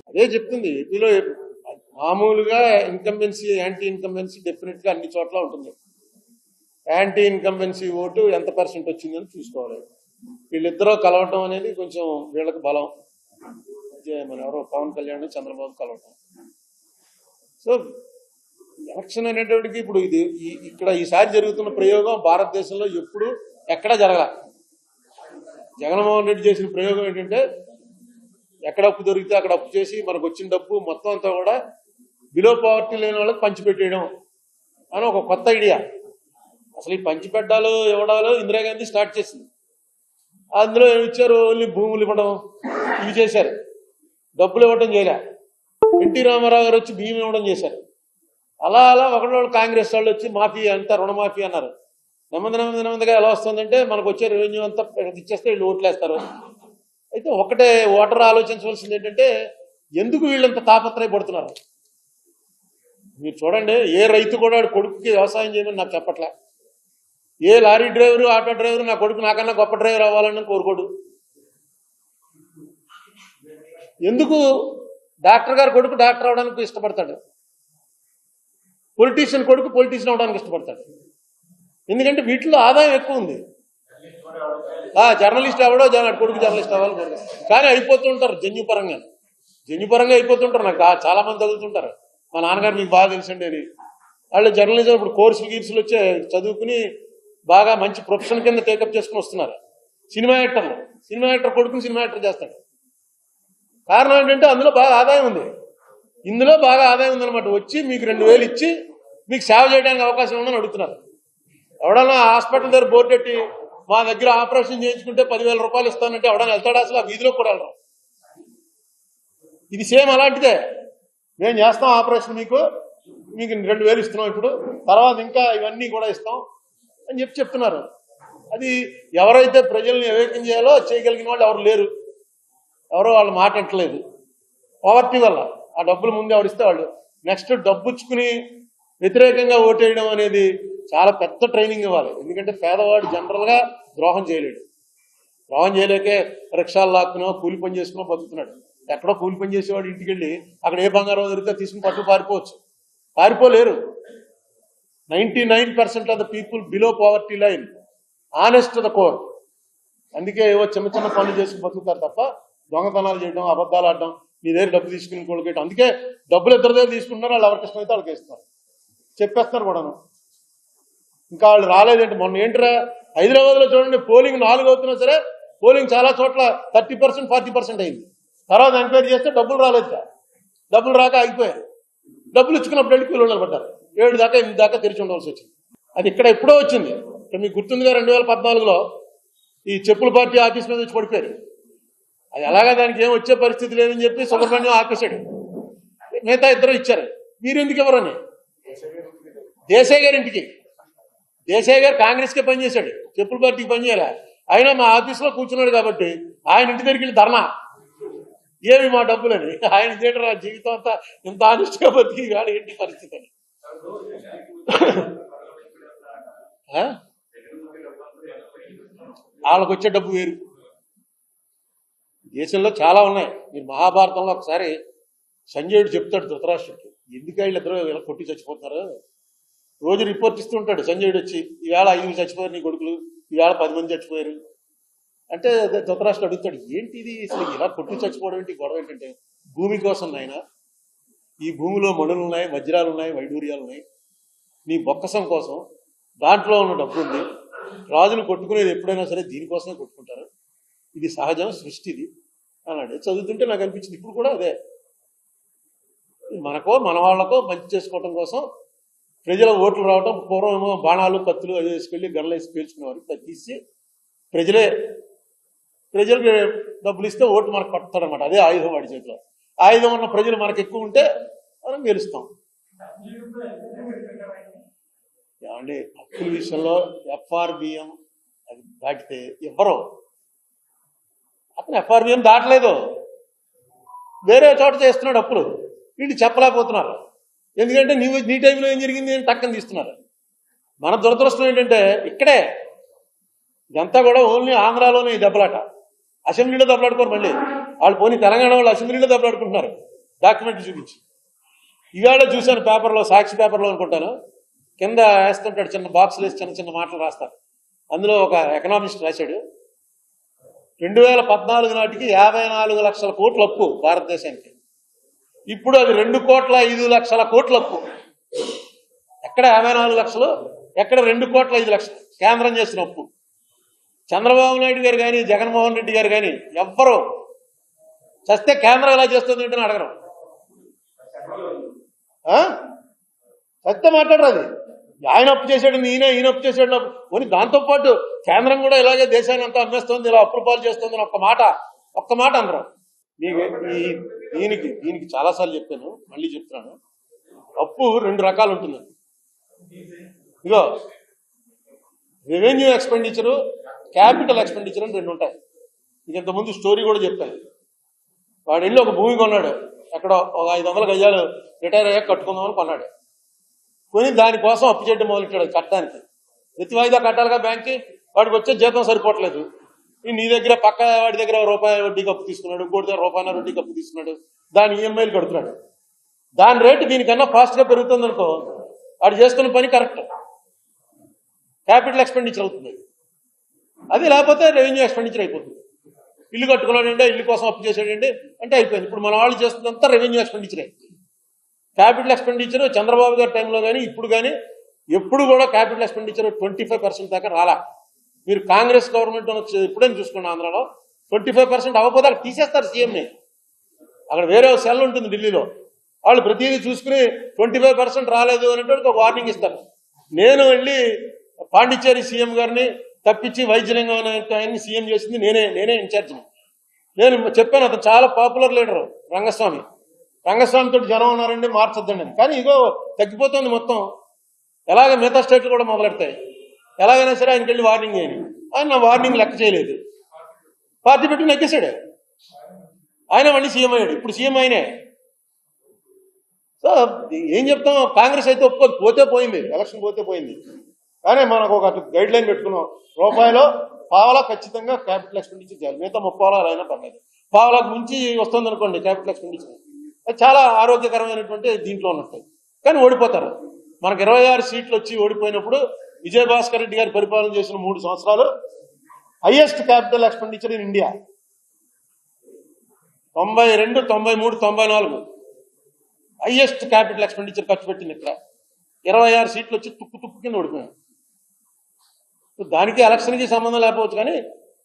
అదే చెప్తుంది ఏపీలో మామూలుగా ఇన్కంబెన్సీ యాంటీ ఇన్కంబెన్సీ డెఫినెట్గా అన్ని చోట్ల ఉంటుంది. యాంటీ ఇన్కంబెన్సీ ఓటు ఎంత పర్సెంట్ వచ్చిందని చూసుకోవాలి. వీళ్ళిద్దరూ కలవటం అనేది కొంచెం వీళ్ళకి బలం. మన ఎవరో పవన్ కళ్యాణ్ చంద్రబాబు కలవటం. సో ఎలక్షన్ అనేటప్పటికి ఇప్పుడు ఇది ఇక్కడ ఈసారి జరుగుతున్న ప్రయోగం భారతదేశంలో ఎప్పుడు ఎక్కడా జరగల. జగన్మోహన్ రెడ్డి చేసిన ప్రయోగం ఏంటంటే ఎక్కడ అప్పు దొరికితే అక్కడ అప్పు చేసి మనకు వచ్చిన డబ్బు మొత్తం అంతా కూడా బిలో పవర్టీ లేని వాళ్ళకి పంచిపెట్టేయడం అని ఒక కొత్త ఐడియా. అసలు ఈ పంచిపెట్టాలు ఇవ్వడాలు ఇందిరాగాంధీ స్టార్ట్ చేసింది. అందులో ఏమి ఇచ్చారు? ఓన్లీ భూములు ఇవ్వడం ఇవి చేశారు, డబ్బులు ఇవ్వడం చేయలే. ఎన్టీ రామారావు గారు వచ్చి బియ్యం ఇవ్వడం చేశారు. అలా అలా ఒకళ్ళు కాంగ్రెస్ వాళ్ళు వచ్చి మాఫీ అంతా రుణమాఫీ అన్నారు. నెమ్మదిగా ఎలా వస్తుందంటే మనకు వచ్చే రెవెన్యూ అంతా ఇచ్చేస్తే వీళ్ళు ఓట్లేస్తారు. అయితే ఒకటే ఓటర్ ఆలోచించవలసింది ఏంటంటే ఎందుకు వీళ్ళంత తాపత్రయపడుతున్నారు? మీరు చూడండి, ఏ రైతు కూడా కొడుకుకి వ్యవసాయం చేయమని నాకు చెప్పట్లే. ఏ లారీ డ్రైవరు ఆటో డ్రైవరు నా కొడుకు నాకన్నా గొప్ప డ్రైవర్ అవ్వాలని కోరుకోడు. ఎందుకు డాక్టర్ గారు కొడుకు డాక్టర్ అవడానికి ఇష్టపడతాడు, పొలిటీషియన్ కొడుకు పొలిటీషియన్ అవడానికి ఇష్టపడతాడు. ఎందుకంటే వీటిలో ఆదాయం ఎక్కువ ఉంది. జర్నలిస్ట్ ఎవడో కొడుకు జర్నలిస్ట్ అవ్వాలి కానీ అయిపోతుంటారు జన్యుపరంగా అయిపోతుంటారు. నాకు చాలా మంది చదువుతుంటారు. మా నాన్నగారు మీకు బాగా తెలుసండి అని వాళ్ళు జర్నలిజం ఇప్పుడు కోర్సులు వచ్చే చదువుకుని బాగా మంచి ప్రొఫెషన్ కింద టేకప్ చేసుకుని వస్తున్నారు. సినిమా యాక్టర్ కొడుకుని సినిమా యాక్టర్ చేస్తాడు. కారణం ఏంటంటే అందులో బాగా ఆదాయం ఉంది. ఇందులో బాగా ఆదాయం ఉందన్నమాట. వచ్చి మీకు 2000 ఇచ్చి మీకు సేవ చేయడానికి అవకాశం ఉందని అడుగుతున్నారు. ఎవడన్నా హాస్పిటల్ దగ్గర బోర్డు పెట్టి మా దగ్గర ఆపరేషన్ చేయించుకుంటే 10,000 రూపాయలు ఇస్తానంటే ఎవడన్నా వెళ్తాడా? అసలు ఆ వీధిలో కూడా వెళ్ళరు. ఇది సేమ్ అలాంటిదే. మేము చేస్తాం ఆపరేషన్, మీకు 2000 ఇస్తున్నాం, ఇప్పుడు తర్వాత ఇంకా ఇవన్నీ కూడా ఇస్తాం అని చెప్తున్నారు. అది ఎవరైతే ప్రజల్ని వివేకం చేయాలో చేయగలిగిన వాళ్ళు ఎవరు లేరు. ఎవరో వాళ్ళు మాట్లాడట్లేదు. పవర్టీ వల్ల ఆ డబ్బులు ముందు ఎవరిస్తే వాళ్ళు నెక్స్ట్ డబ్బుచ్చుకుని వ్యతిరేకంగా ఓటేయడం అనేది చాలా పెద్ద ట్రైనింగ్ ఇవ్వాలి. ఎందుకంటే పేదవాడు జనరల్గా ద్రోహం చేయలేకే రిక్షాలు లాక్కునో కూలి పని చేసుకునో బతుకుతున్నాడు. ఎక్కడో కూలి పని చేసేవాడు ఇంటికి వెళ్ళి అక్కడ ఏ బంగారం దొరికితే తీసుకుని పారిపోవచ్చు. పారిపోలేరు. 99% of the people below poverty line honest the core. అందుకే ఏవో చిన్న పనులు చేసుకుని బతుకుతారు తప్ప దొంగతనాలు చేయడం, అబద్ధాలు ఆడడం, నీ దగ్గర డబ్బు తీసుకుని కొడుకేయడం. అందుకే డబ్బులు ఇద్దరి దగ్గర తీసుకుంటున్నారు. వాళ్ళు ఎవరికి ఇష్టమైతే వాళ్ళకి ఇస్తారు, చెప్పేస్తున్నారు కూడాను. ఇంకా వాళ్ళు రాలేదంటే మొన్న ఏంట్రా హైదరాబాద్లో చూడండి, పోలింగ్ 4 అవుతున్నా సరే పోలింగ్ చాలా చోట్ల 30%, 40% అయింది. తర్వాత ఎంక్వైరీ చేస్తే డబ్బులు రాలేదు. డబ్బులు రాక ఆగిపోయారు. డబ్బులు ఇచ్చుకున్నప్పుడు వెళ్ళి కూలీలు పడ్డారు. 7 దాకా 8 దాకా తెరిచి ఉండవలసి వచ్చింది. అది ఇక్కడ ఎప్పుడో వచ్చింది. ఇక్కడ మీకు గుర్తుందిగా 2014లో ఈ చెప్పుల పార్టీ ఆఫీస్ మీద వచ్చి పడిపోయారు. అది అలాగా దానికి ఏం వచ్చే పరిస్థితి లేదని చెప్పి సుబ్రహ్మణ్యం ఆపేశాడు. మిగతా ఇద్దరు ఇచ్చారు. మీరు ఎందుకు ఎవరని దేశాయ్ గారి ఇంటికి, దేశాయ్ గారు కాంగ్రెస్కే పనిచేశాడు, చెప్పుల పార్టీకి పనిచేయాలి. అయినా మా ఆఫీస్లో కూర్చున్నాడు కాబట్టి ఆయన ఇంటి దగ్గరికి వెళ్ళి ధర్నా, ఏమి మా డబ్బులని. ఆయన థియేటర్ జీవితం అంతా ఇంత ఆనిస్ట్గా బతికి వాడు ఏంటి పరిస్థితి అని. వాళ్ళకు వచ్చే డబ్బు వేరు. దేశంలో చాలా ఉన్నాయి. మీరు మహాభారతంలో ఒకసారి సంజయుడు చెప్తాడు ధృతరాష్ట్రుడికి, ఎందుకు వీళ్ళిద్దరూ ఇలా కొట్టి చచ్చిపోతున్నారు. రోజు రిపోర్ట్ ఇస్తూ ఉంటాడు సంజయుడు వచ్చి, ఈవేళ 5 చచ్చిపోయారు నీ కొడుకులు, ఈవేళ 10 మంది చచ్చిపోయారు అంటే ధృతరాష్ట్రుడు అడుగుతాడు, ఏంటి ఇది అసలు ఇలా కొట్టి చచ్చిపోవడం ఏంటి, గొడవ ఏంటంటే భూమి కోసం నాయన, ఈ భూమిలో మణులు ఉన్నాయి, వజ్రాలు ఉన్నాయి, వైడూర్యాలు ఉన్నాయి, నీ బొక్కసం కోసం దాంట్లో ఉన్న డబ్బు ఉంది. రాజులు కొట్టుకునేది ఎప్పుడైనా సరే దీనికోసమే కొట్టుకుంటారు, ఇది సహజం, సృష్టిది అన్నాడు. చదువుతుంటే నాకు అనిపించింది ఇప్పుడు కూడా అదే. మనకో మన వాళ్ళకో మంచి చేసుకోవటం కోసం ప్రజల ఓట్లు రావటం. పూర్వం ఏమో బాణాలు కత్తులు అది వేసుకెళ్ళి గడలేసి పేల్చుకునేవారు. తగ్గించి ప్రజలకు డబ్బులు ఇస్తే ఓటు మనకు పడతాడనమాట. అదే ఆయుధం వాడి చేతిలో. ఆయుధం ఉన్న ప్రజలు మనకు ఎక్కువ ఉంటే మనం గెలుస్తాం. ఏమండి అప్పుల విషయంలో ఎఫ్ఆర్బిఎం అది దాటితే ఇవ్వరు. అతను ఎఫ్ఆర్బిఎం దాటలేదు, వేరే చోట చేస్తున్నాడు అప్పులు. వీళ్ళు చెప్పలేకపోతున్నారు. ఎందుకంటే నీ టైంలో ఏం జరిగింది అని టక్కని తీస్తున్నారు. మన దురదృష్టం ఏంటంటే ఇక్కడే ఇదంతా కూడా ఓన్లీ ఆంధ్రాలోనే ఈ దెబ్బలాట. అసెంబ్లీలో దెబ్బలాడుకోరు మళ్ళీ వాళ్ళు. పోనీ తెలంగాణ వాళ్ళు అసెంబ్లీలో దెబ్బలాడుకుంటున్నారు డాక్యుమెంట్ చూపించి. ఇవాళ చూశాను పేపర్లో, సాక్షి పేపర్లో అనుకుంటాను, కింద వేస్తుంటాడు చిన్న బాక్సులు వేసి చిన్న చిన్న మాటలు రాస్తారు. అందులో ఒక ఎకనామిస్ట్ రాశాడు, 2014 నాటికి 54 లక్షల కోట్ల అప్పు భారతదేశానికి. ఇప్పుడు అది 2,05,00,000 అప్పు. ఎక్కడ 54 లక్షలు, ఎక్కడ 2,05,00,000 కేంద్రం చేసిన అప్పు. చంద్రబాబు నాయుడు గారు కానీ జగన్మోహన్ రెడ్డి గారు కానీ ఎవ్వరూ చస్తే కేంద్రం ఎలా చేస్తుంది ఏంటని అడగరు. చస్తే మాట్లాడరు. అది ఆయన అప్పు చేశాడు, ఈయన అప్పు చేశాడు అని. దాంతోపాటు కేంద్రం కూడా ఇలాగే దేశాన్ని అంతా అమ్మేస్తుంది, ఇలా అప్పుల పాలు చేస్తుంది అని ఒక్క మాట అనరు. దీనికి చాలాసార్లు చెప్పాను, మళ్ళీ చెప్తున్నాను. అప్పు 2 రకాలు ఉంటుంది. ఇగో రెవెన్యూ ఎక్స్పెండిచరు, క్యాపిటల్ ఎక్స్పెండిచర్ అని 2 ఉంటాయి. ఇది ఇంతకుముందు స్టోరీ కూడా చెప్పాను. వాడు వెళ్ళి ఒక భూమి కొన్నాడు, ఎక్కడో ఒక 500 గజాలు రిటైర్ అయ్యాక కట్టుకుందామని కొన్నాడు. కొని దానికోసం అప్పు చేయడం మొదలెట్టాడు కట్టడానికి. ప్రతి వాయిదా కట్టాలిగా బ్యాంక్కి. వాడికి వచ్చే జీతం సరిపోవట్లేదు. నీ దగ్గర పక్క వాడి దగ్గర రూపాయి వడ్డీకి అప్పు తీసుకున్నాడు, ఇంకోటి దగ్గర రూపాయల వడ్డీకి అప్పు తీసుకున్నాడు, దాని ఈఎంఐలు కడుతున్నాడు. దాని రేటు దీనికన్నా ఫాస్ట్గా పెరుగుతుంది అనుకో, వాడు చేస్తున్న పని కరెక్ట్, క్యాపిటల్ ఎక్స్పెండిచర్ అవుతుంది. అది లేకపోతే రెవెన్యూ ఎక్స్పెండిచర్ అయిపోతుంది. ఇల్లు కట్టుకున్నాడంటే ఇల్లు కోసం అప్పు చేసాడండి అంటే అయిపోయింది. ఇప్పుడు మన వాళ్ళు చేస్తుందంతా రెవెన్యూ ఎక్స్పెండిచరే. క్యాపిటల్ ఎక్స్పెండిచర్ చంద్రబాబు గారి టైంలో కానీ ఇప్పుడు కానీ ఎప్పుడు కూడా క్యాపిటల్ ఎక్స్పెండిచర్ 25% దాకా రాలా. మీరు కాంగ్రెస్ గవర్నమెంట్ ఎప్పుడైనా చూసుకోండి, ఆంధ్రాలో 25% అవ్వకపోతే అక్కడ తీసేస్తారు సీఎంని. అక్కడ వేరే సెల్ ఉంటుంది ఢిల్లీలో, వాళ్ళు ప్రతిదీ చూసుకుని 25% రాలేదు అనేటువంటి ఒక వార్నింగ్ ఇస్తారు. నేను వెళ్ళి పాండిచ్చేరి సీఎం గారిని తప్పించి వైద్యలింగం ఆయన్ని సీఎం చేసింది నేనే ఇన్ఛార్జిని. నేను చెప్పాను, అతను చాలా పాపులర్ లీడరు రంగస్వామితో జనం ఉన్నారండి, మార్చొద్దండి అని. కానీ ఇగో తగ్గిపోతుంది మొత్తం. ఎలాగ మిగతా స్టేట్లు కూడా మొదలెడతాయి. ఎలాగైనా సరే ఆయనకి వెళ్ళి వార్నింగ్ చేయని. ఆయన నా వార్నింగ్ లెక్క చేయలేదు, పార్టీ పెట్టి నెగ్గేశాడు. ఆయన మళ్ళీ సీఎం అయ్యాడు. ఇప్పుడు సీఎం ఆయనే. సో ఏం చెప్తాం, కాంగ్రెస్ అయితే ఒప్పుకోదు, పోతే పోయింది, ఎలక్షన్ పోతే పోయింది. కానీ మనకు ఒక గైడ్ లైన్ పెట్టుకున్నాం, రూపాయలో పావలా ఖచ్చితంగా క్యాపిటల్ ఎక్స్పెండిచర్ చేయాలి. మిగతా 30 అయినా పర్లేదు. పావలాకు మించి వస్తుంది అనుకోండి క్యాపిటల్ ఎక్స్పెండిచర్, అది చాలా ఆరోగ్యకరమైనటువంటి దీంట్లో ఉన్నట్టు. కానీ ఓడిపోతారు. మనకు 26 సీట్లు వచ్చి ఓడిపోయినప్పుడు విజయభాస్కర్ రెడ్డి గారి పరిపాలన చేసిన 3 సంవత్సరాలు highest capital expenditure in India. 92, 93, 94 highest capital expenditure ఖర్చు పెట్టింది. ఇక్కడ 26 సీట్లు వచ్చి తుక్కు కింద ఓడిపోయాం. దానికి ఎలక్షన్కి సంబంధం లేకపోవచ్చు, కానీ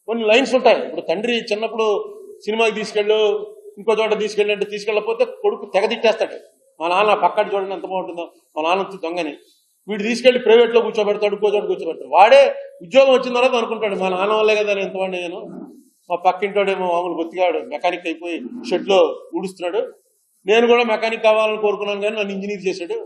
కొన్ని లైన్స్ ఉంటాయి. ఇప్పుడు తండ్రి చిన్నప్పుడు సినిమాకి తీసుకెళ్ళు, ఇంకో చోట తీసుకెళ్ళి అంటే తీసుకెళ్ళకపోతే కొడుకు తెగ తిట్టేస్తాడు. మా నాన్న పక్కన చూడండి ఎంత బాగుంటుందో, మా నాన్న దొంగని. వీడు తీసుకెళ్లి ప్రైవేట్లో కూర్చోబెడతాడు, ఇంకో చోట కూర్చోబెడతాడు. వాడే ఉద్యోగం వచ్చిన తర్వాత అనుకుంటాడు, మా నాన్న వల్లే కదా నేను ఎంతవాడిని నేను. మా పక్కింటోడేమో మామూలు బొత్తిగాడు మెకానిక్ అయిపోయి షెడ్లో ఊడుస్తున్నాడు. నేను కూడా మెకానిక్ కావాలని కోరుకున్నాను, కానీ నన్ను ఇంజనీర్ చేశాడు.